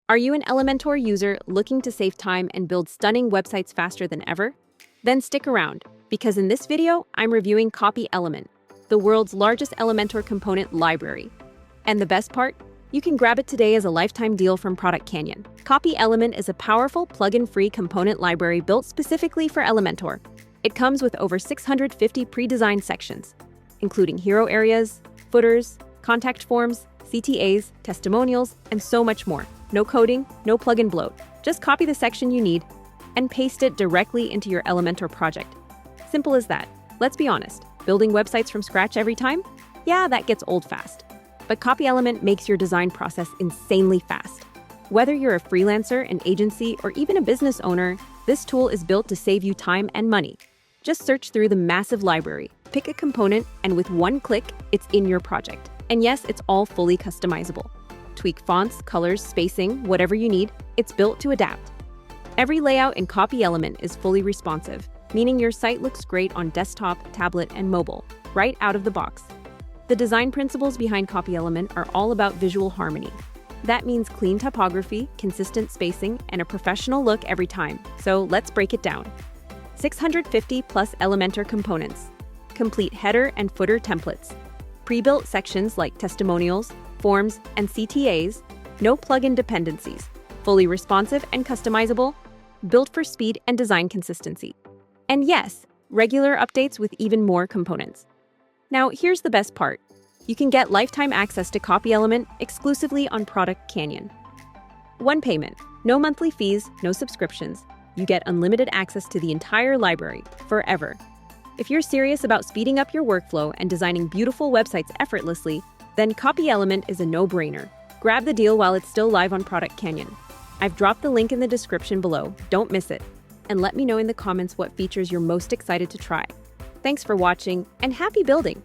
Are you an Elementor user looking to save time and build stunning websites faster than ever? Then stick around, because in this video, I'm reviewing CopyElement, the world's largest Elementor component library. And the best part? You can grab it today as a lifetime deal from Product Canyon. CopyElement is a powerful plugin-free component library built specifically for Elementor. It comes with over 650 pre-designed sections, including hero areas, footers, contact forms, CTAs, testimonials, and so much more. No coding, no plugin bloat. Just copy the section you need and paste it directly into your Elementor project. Simple as that. Let's be honest, building websites from scratch every time? Yeah, that gets old fast. But CopyElement makes your design process insanely fast. Whether you're a freelancer, an agency, or even a business owner, this tool is built to save you time and money. Just search through the massive library, pick a component, and with one click, it's in your project. And yes, it's all fully customizable. Tweak fonts, colors, spacing, whatever you need, it's built to adapt. Every layout in CopyElement is fully responsive, meaning your site looks great on desktop, tablet, and mobile, right out of the box. The design principles behind CopyElement are all about visual harmony. That means clean typography, consistent spacing, and a professional look every time. So let's break it down. 650 plus Elementor components, complete header and footer templates, pre-built sections like testimonials, forms, and CTAs, no plugin dependencies, fully responsive and customizable, built for speed and design consistency. And yes, regular updates with even more components. Now, here's the best part. You can get lifetime access to CopyElement exclusively on Product Canyon. One payment, no monthly fees, no subscriptions. You get unlimited access to the entire library, forever. If you're serious about speeding up your workflow and designing beautiful websites effortlessly, then CopyElement is a no-brainer. Grab the deal while it's still live on Product Canyon. I've dropped the link in the description below, don't miss it. And let me know in the comments what features you're most excited to try. Thanks for watching, and happy building!